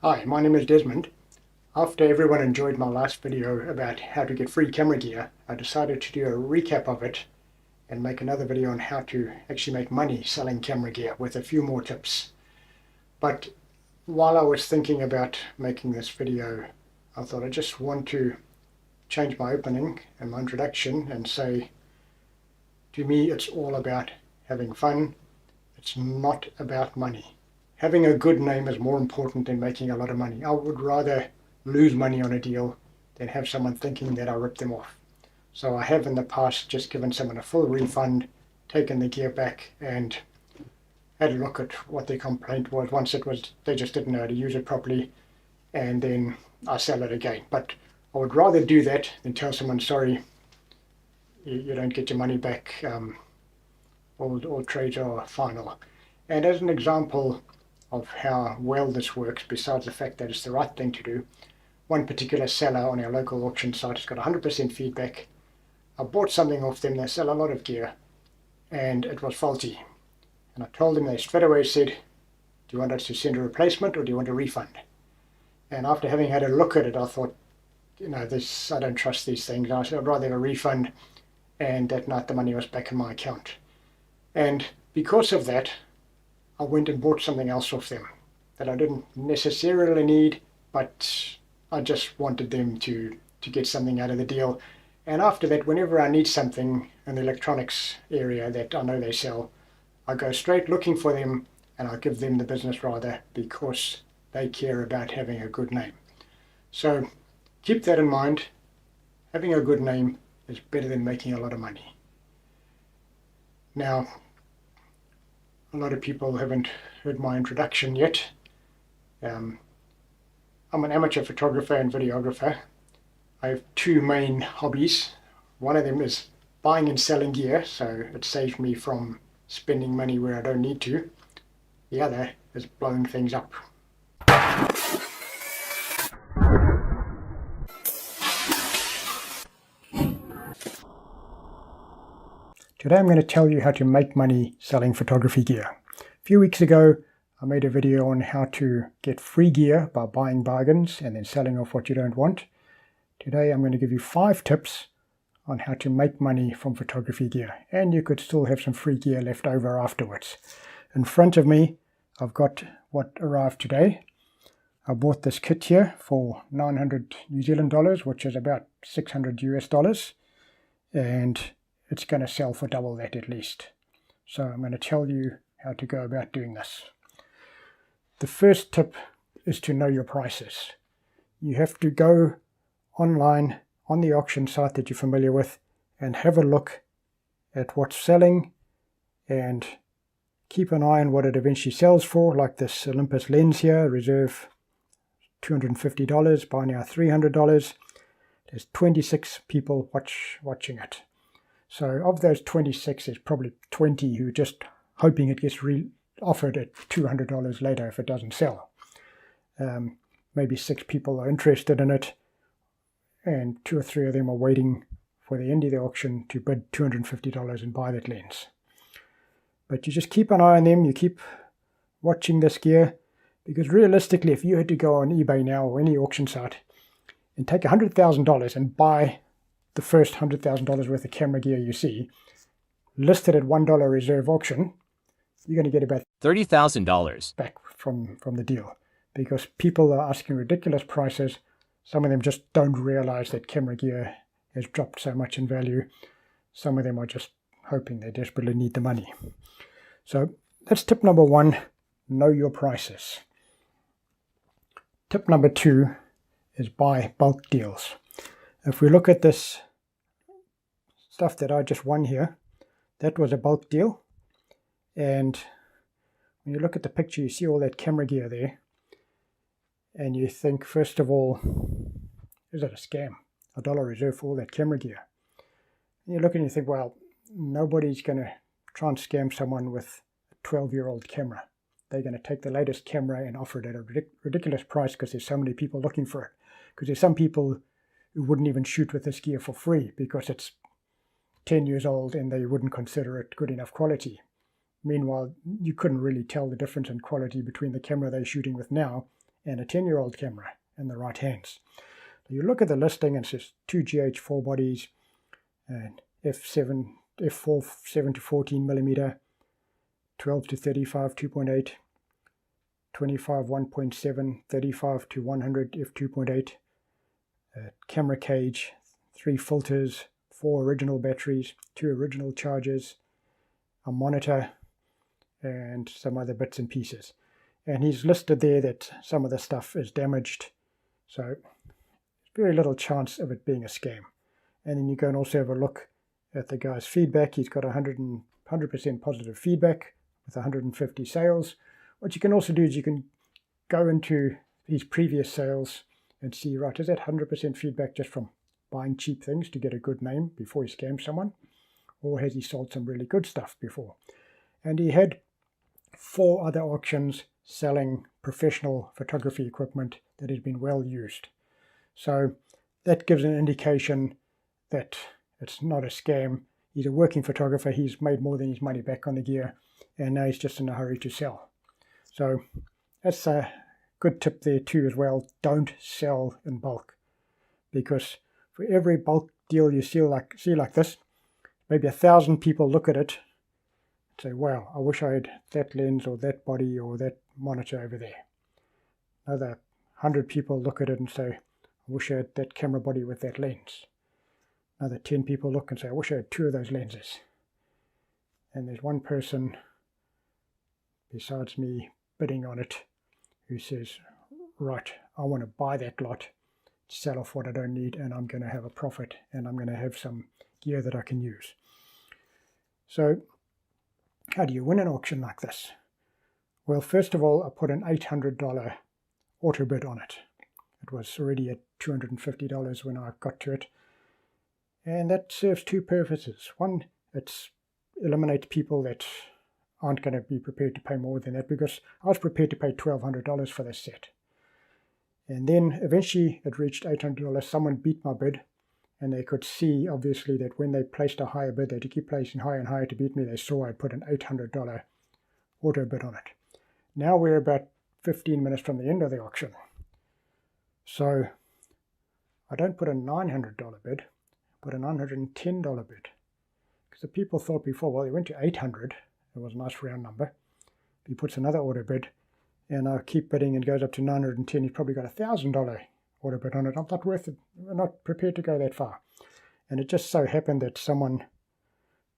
Hi, my name is Desmond. After everyone enjoyed my last video about how to get free camera gear, I decided to do a recap of it and make another video on how to actually make money selling camera gear with a few more tips. But while I was thinking about making this video, I thought I just want to change my opening and my introduction and say, to me, it's all about having fun. It's not about money. Having a good name is more important than making a lot of money. I would rather lose money on a deal than have someone thinking that I ripped them off. So I have in the past just given someone a full refund, taken the gear back, and had a look at what their complaint was. Once it was they just didn't know how to use it properly, and then I sell it again. But I would rather do that than tell someone, sorry, you don't get your money back, all trades are final. And as an example of how well this works, besides the fact that it's the right thing to do, one particular seller on our local auction site has got 100% feedback. I bought something off them, they sell a lot of gear, and it was faulty. And I told them, they straight away said, do you want us to send a replacement or do you want a refund? And after having had a look at it, I thought, I don't trust these things. I said, I'd rather have a refund, and that night the money was back in my account. And because of that, I went and bought something else off them that I didn't necessarily need, but I just wanted them to get something out of the deal. And after that, whenever I need something in the electronics area that I know they sell, I go straight looking for them and I give them the business rather, because they care about having a good name. So keep that in mind. Having a good name is better than making a lot of money. Now, a lot of people haven't heard my introduction yet. I'm an amateur photographer and videographer. I have two main hobbies. One of them is buying and selling gear, so it saves me from spending money where I don't need to. The other is blowing things up. Today I'm going to tell you how to make money selling photography gear. A few weeks ago I made a video on how to get free gear by buying bargains and then selling off what you don't want. Today I'm going to give you 5 tips on how to make money from photography gear, and you could still have some free gear left over afterwards. In front of me I've got what arrived today. I bought this kit here for 900 New Zealand dollars, which is about 600 US dollars, and it's going to sell for double that at least. So I'm going to tell you how to go about doing this. The first tip is to know your prices. You have to go online on the auction site that you're familiar with and have a look at what's selling and keep an eye on what it eventually sells for, like this Olympus lens here, reserve $250, buy now $300. There's 26 people watching it. So of those 26, there's probably 20 who are just hoping it gets offered at $200 later if it doesn't sell. Maybe 6 people are interested in it, and 2 or 3 of them are waiting for the end of the auction to bid $250 and buy that lens. But you just keep an eye on them, you keep watching this gear, because realistically, if you had to go on eBay now or any auction site and take $100,000 and buy the first $100,000 worth of camera gear you see, listed at $1 reserve auction, you're going to get about $30,000 back from the deal, because people are asking ridiculous prices. Some of them just don't realize that camera gear has dropped so much in value. Some of them are just hoping they desperately need the money. So that's tip number 1, know your prices. Tip number 2 is buy bulk deals. If we look at this stuff that I just won here, that was a bulk deal. And when you look at the picture, you see all that camera gear there. And you think, first of all, is that a scam? $1 reserve for all that camera gear. And you look and you think, well, nobody's going to try and scam someone with a 12-year-old camera. They're going to take the latest camera and offer it at a ridiculous price because there's so many people looking for it. Because there's some people who wouldn't even shoot with this gear for free because it's 10 years old and they wouldn't consider it good enough quality. Meanwhile, you couldn't really tell the difference in quality between the camera they're shooting with now and a 10-year-old camera in the right hands. So you look at the listing and it says 2 GH4 bodies, and f4 7 to 14 millimeter, 12 to 35 2.8, 25 1.7, 35 to 100 f2.8, camera cage, 3 filters, 4 original batteries, 2 original chargers, a monitor, and some other bits and pieces. And he's listed there that some of the stuff is damaged, so very little chance of it being a scam. And then you go and also have a look at the guy's feedback. He's got 100% positive feedback with 150 sales. What you can also do is you can go into his previous sales and see, right, is that 100% feedback just from buying cheap things to get a good name before he scams someone? Or has he sold some really good stuff before? And he had 4 other auctions selling professional photography equipment that has been well used. So that gives an indication that it's not a scam. He's a working photographer. He's made more than his money back on the gear, and now he's just in a hurry to sell. So that's a good tip there too as well. Don't sell in bulk, because for every bulk deal you see like this, maybe 1,000 people look at it and say, wow, I wish I had that lens or that body or that monitor over there. Another 100 people look at it and say, I wish I had that camera body with that lens. Another 10 people look and say, I wish I had 2 of those lenses. And there's one person besides me bidding on it who says, right, I want to buy that lot, sell off what I don't need, and I'm going to have a profit, and I'm going to have some gear that I can use. So how do you win an auction like this? Well, first of all, I put an $800 auto bid on it. It was already at $250 when I got to it. And that serves 2 purposes. One, it eliminates people that aren't going to be prepared to pay more than that, because I was prepared to pay $1,200 for this set. And then eventually it reached $800. Someone beat my bid, and they could see obviously that when they placed a higher bid, they had to keep placing higher and higher to beat me. They saw I put an $800 auto bid on it. Now we're about 15 minutes from the end of the auction. So I don't put a $900 bid, but a $910 bid. Because the people thought before, well, he went to 800, it was a nice round number. He puts another order bid, and I keep bidding and goes up to 910. He's probably got a $1,000 order bid on it. I'm not worth it. I'm not prepared to go that far. And it just so happened that someone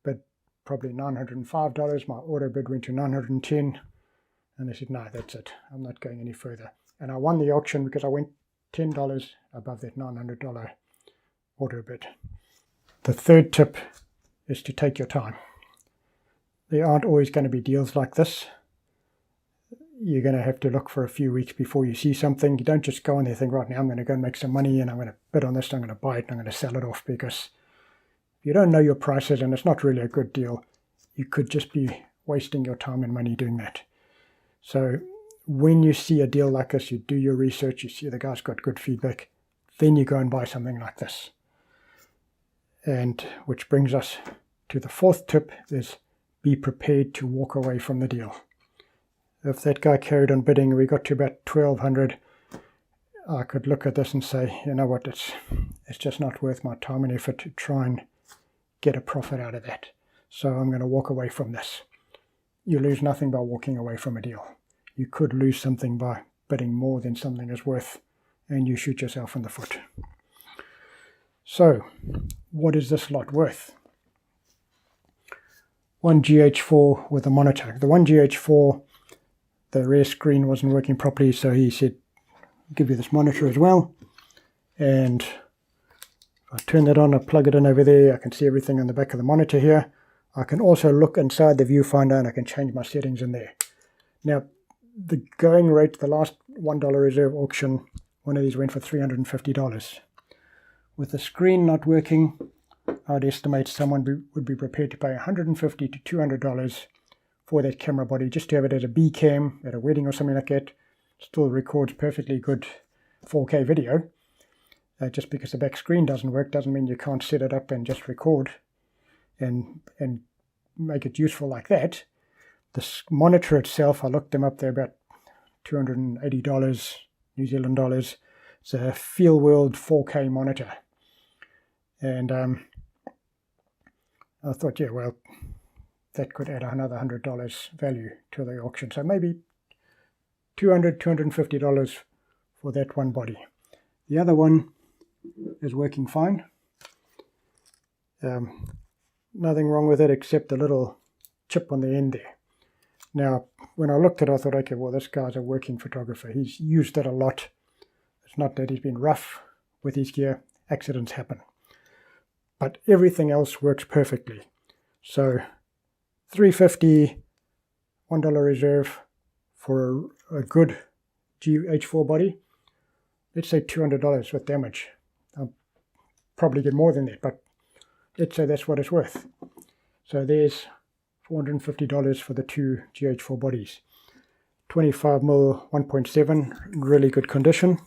bid probably $905. My order bid went to 910, and they said, no, that's it. I'm not going any further. And I won the auction because I went $10 above that $900 order bid. The third tip is to take your time. There aren't always going to be deals like this. You're going to have to look for a few weeks before you see something. You don't just go in there and think, right, now I'm going to go and make some money and I'm going to bid on this, I'm going to buy it and I'm going to sell it off, because if you don't know your prices and it's not really a good deal, you could just be wasting your time and money doing that. So when you see a deal like this, you do your research, you see the guy's got good feedback, then you go and buy something like this. And which brings us to the 4th tip, is be prepared to walk away from the deal. If that guy carried on bidding, we got to about 1,200, I could look at this and say, you know what, it's just not worth my time and effort to try and get a profit out of that. So I'm going to walk away from this. You lose nothing by walking away from a deal. You could lose something by bidding more than something is worth, and you shoot yourself in the foot. So, what is this lot worth? One GH4 with a monitor. The one GH4, the rear screen wasn't working properly, so he said, I'll give you this monitor as well. And if I turn that on, I plug it in over there, I can see everything on the back of the monitor here. I can also look inside the viewfinder and I can change my settings in there. Now, the going rate, the last $1 reserve auction, one of these went for $350. With the screen not working, I'd estimate someone would be prepared to pay $150 to $200 for that camera body, just to have it as a B cam at a wedding or something like that. Still records perfectly good 4K video. Just because the back screen doesn't work doesn't mean you can't set it up and just record and make it useful like that. The monitor itself, I looked them up, they're about $280 New Zealand dollars. It's a Feelworld 4K monitor. And I thought, yeah, well, that could add another $100 value to the auction. So maybe $200, $250 for that one body. The other one is working fine. Nothing wrong with it except the little chip on the end there. Now, when I looked at it, I thought, okay, well, this guy's a working photographer. He's used it a lot. It's not that he's been rough with his gear. Accidents happen. But everything else works perfectly. So $350, $1 reserve for a good GH4 body. Let's say $200 with damage. I'll probably get more than that, but let's say that's what it's worth. So there's $450 for the two GH4 bodies. 25mm 1.7, really good condition.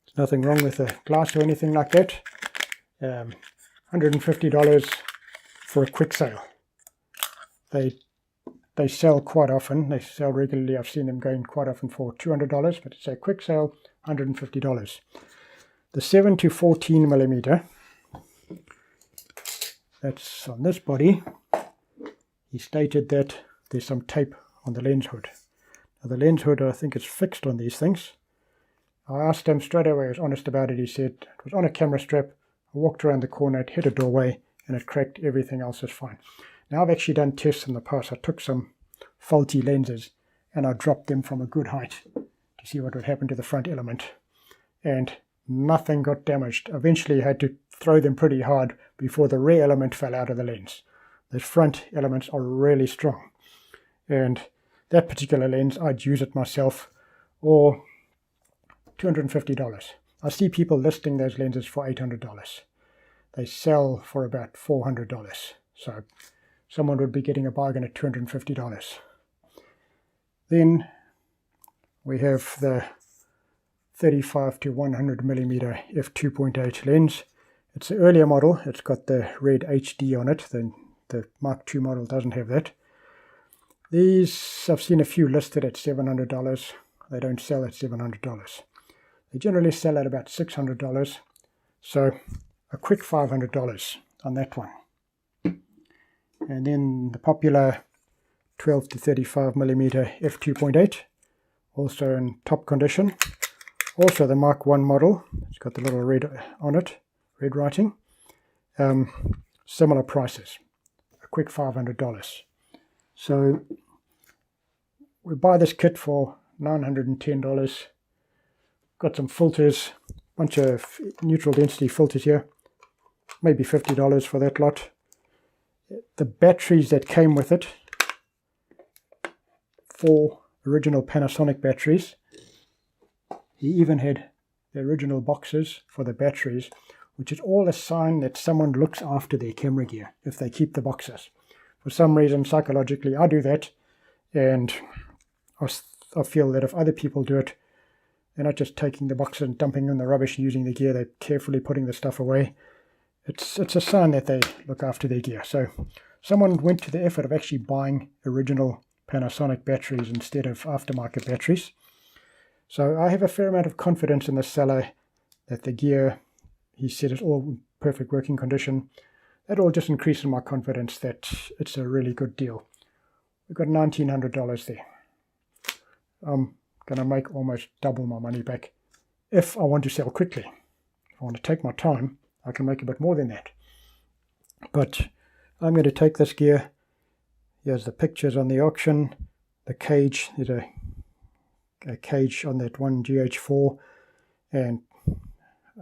There's nothing wrong with the glass or anything like that. $150 for a quick sale. They sell quite often. They sell regularly. I've seen them going quite often for $200, but it's a quick sale, $150. The 7 to 14mm, that's on this body. He stated that there's some tape on the lens hood. Now the lens hood, I think, is fixed on these things. I asked him straight away, I was honest about it. He said it was on a camera strap. I walked around the corner, it hit a doorway, and it cracked. Everything else is fine. Now I've actually done tests in the past. I took some faulty lenses and I dropped them from a good height to see what would happen to the front element. And nothing got damaged. Eventually I had to throw them pretty hard before the rear element fell out of the lens. The front elements are really strong. And that particular lens, I'd use it myself, or $250. I see people listing those lenses for $800. They sell for about $400. So someone would be getting a bargain at $250. Then we have the 35 to 100mm f2.8 lens. It's the earlier model. It's got the red HD on it. The Mark II model doesn't have that. These, I've seen a few listed at $700. They don't sell at $700. They generally sell at about $600. So a quick $500 on that one. And then the popular 12 to 35mm f2.8, also in top condition. Also the Mark I model. It's got the little red on it, red writing. Similar prices. A quick $500. So we buy this kit for $910. Got some filters, bunch of neutral density filters here. Maybe $50 for that lot. The batteries that came with it, 4 original Panasonic batteries. He even had the original boxes for the batteries, which is all a sign that someone looks after their camera gear if they keep the boxes. For some reason, psychologically, I do that, and I feel that if other people do it, they're not just taking the boxes and dumping in the rubbish and using the gear, they're carefully putting the stuff away. It's a sign that they look after their gear. So someone went to the effort of actually buying original Panasonic batteries instead of aftermarket batteries. So I have a fair amount of confidence in the seller that the gear, he said, is all in perfect working condition. That all just increases my confidence that it's a really good deal. We've got $1,900 there. I'm going to make almost double my money back if I want to sell quickly. If I want to take my time, I can make a bit more than that. But I'm going to take this gear. Here's the pictures on the auction. The cage, there's a cage on that one GH4, and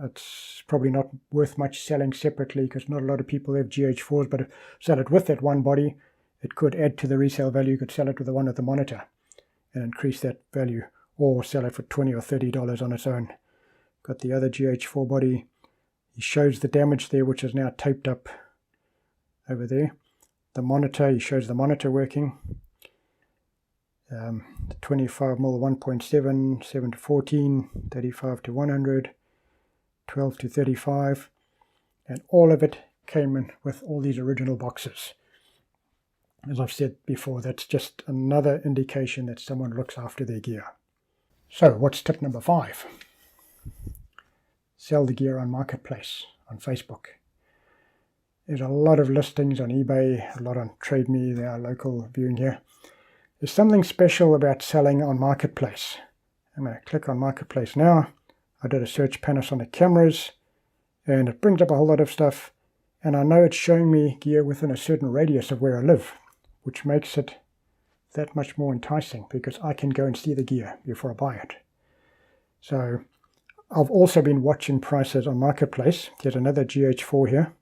it's probably not worth much selling separately because not a lot of people have GH4s, but if you sell it with that one body, it could add to the resale value. You could sell it with the one with the monitor and increase that value, or sell it for $20 or $30 on its own. Got the other GH4 body. He shows the damage there, which is now taped up over there. The monitor, he shows the monitor working. The 25mm 1.7, 7 to 14, 35 to 100, 12 to 35, and all of it came in with all these original boxes. As I've said before, that's just another indication that someone looks after their gear. So what's tip number 5? Sell the gear on Marketplace on Facebook. There's a lot of listings on eBay, a lot on TradeMe, our local viewing here. There's something special about selling on Marketplace. I'm going to click on Marketplace now. I did a search Panasonic cameras, and it brings up a whole lot of stuff. And I know it's showing me gear within a certain radius of where I live, which makes it that much more enticing because I can go and see the gear before I buy it. So I've also been watching prices on Marketplace. There's another GH4 here,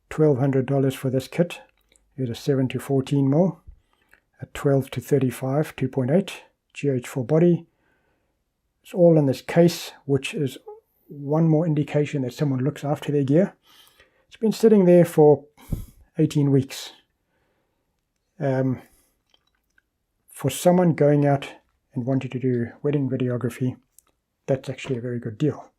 $1,200 for this kit. Here's a 7 to 14 mil, a 12 to 35 2.8 GH4 body. It's all in this case, which is one more indication that someone looks after their gear. It's been sitting there for 18 weeks. For someone going out and wanting to do wedding videography, that's actually a very good deal.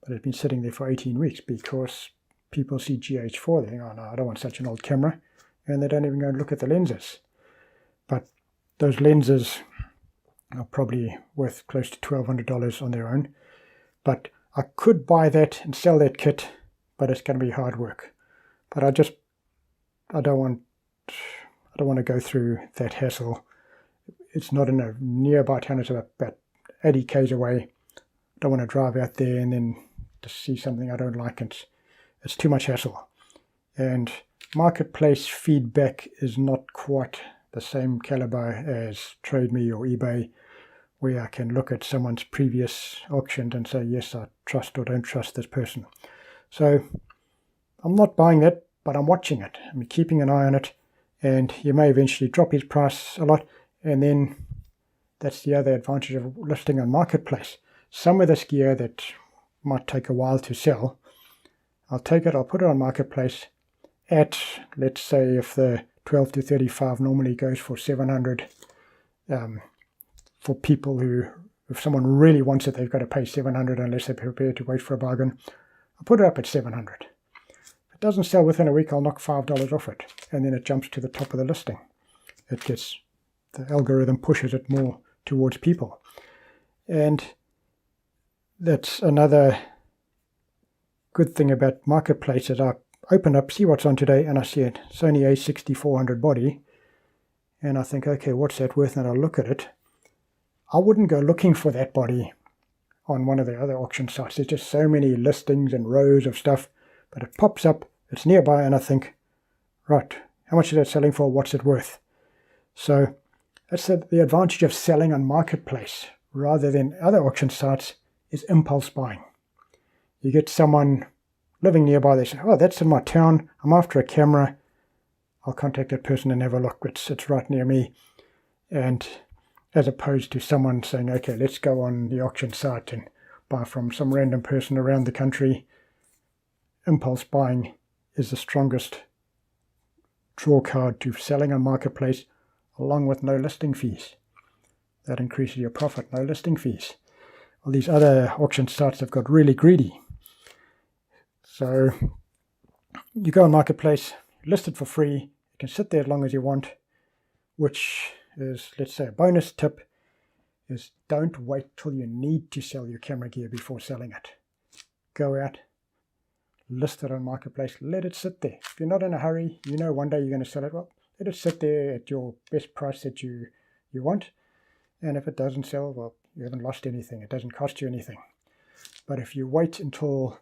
But it's been sitting there for 18 weeks because people see GH4, they think, oh no, I don't want such an old camera, and they don't even go and look at the lenses. But those lenses are probably worth close to $1,200 on their own. But I could buy that and sell that kit, but it's going to be hard work. But I don't want to go through that hassle. It's not in a nearby town, it's about 80 k's away. I don't want to drive out there and then to see something I don't like. It's too much hassle. And Marketplace feedback is not quite the same caliber as TradeMe or eBay, where I can look at someone's previous auction and say, yes, I trust or don't trust this person. So I'm not buying that, but I'm watching it. I'm keeping an eye on it, and he may eventually drop his price a lot, and then that's the other advantage of listing on Marketplace. Some of this gear that might take a while to sell, I'll take it, I'll put it on Marketplace at, let's say, if the 12 to 35 normally goes for 700, for people who, if someone really wants it, they've got to pay 700 unless they're prepared to wait for a bargain. I'll put it up at 700. If it doesn't sell within a week, I'll knock $5 off it, and then it jumps to the top of the listing. The algorithm pushes it more towards people. And that's another good thing about Marketplace, is I open up, see what's on today, and I see it. Sony A6400 body, and I think, okay, what's that worth? And I'll look at it. I wouldn't go looking for that body on one of the other auction sites. There's just so many listings and rows of stuff, but it pops up, it's nearby, and I think, right, how much is that selling for? What's it worth? So that's the advantage of selling on Marketplace rather than other auction sites, is impulse buying. You get someone living nearby, they say, oh, that's in my town, I'm after a camera, I'll contact that person and have a look, it's right near me. And as opposed to someone saying, okay, let's go on the auction site and buy from some random person around the country. Impulse buying is the strongest draw card to selling on Marketplace, along with no listing fees. That increases your profit, no listing fees. Well, these other auction sites have got really greedy. So you go on Marketplace, list it for free, you can sit there as long as you want, which is, let's say, a bonus tip is don't wait till you need to sell your camera gear before selling it. Go out, list it on Marketplace, let it sit there. If you're not in a hurry, you know one day you're going to sell it, well, let it sit there at your best price that you want. And if it doesn't sell, well, you haven't lost anything. It doesn't cost you anything. But if you wait until,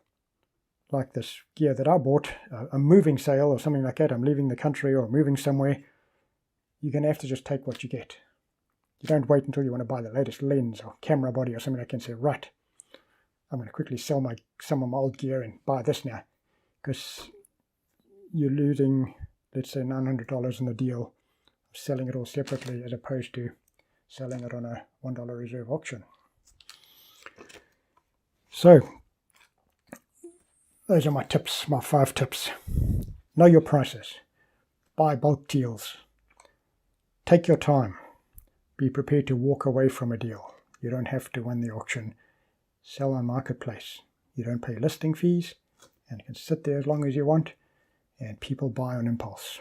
like this gear that I bought, a moving sale or something like that, I'm leaving the country or moving somewhere, you're going to have to just take what you get. You don't wait until you want to buy the latest lens or camera body or something like that and say, right, I'm going to quickly sell some of my old gear and buy this now. Because you're losing, let's say, $900 in the deal of selling it all separately as opposed to selling it on a $1 reserve auction. So those are my tips, my 5 tips. Know your prices. Buy bulk deals. Take your time. Be prepared to walk away from a deal. You don't have to win the auction. Sell on Marketplace. You don't pay listing fees, and you can sit there as long as you want, and people buy on impulse.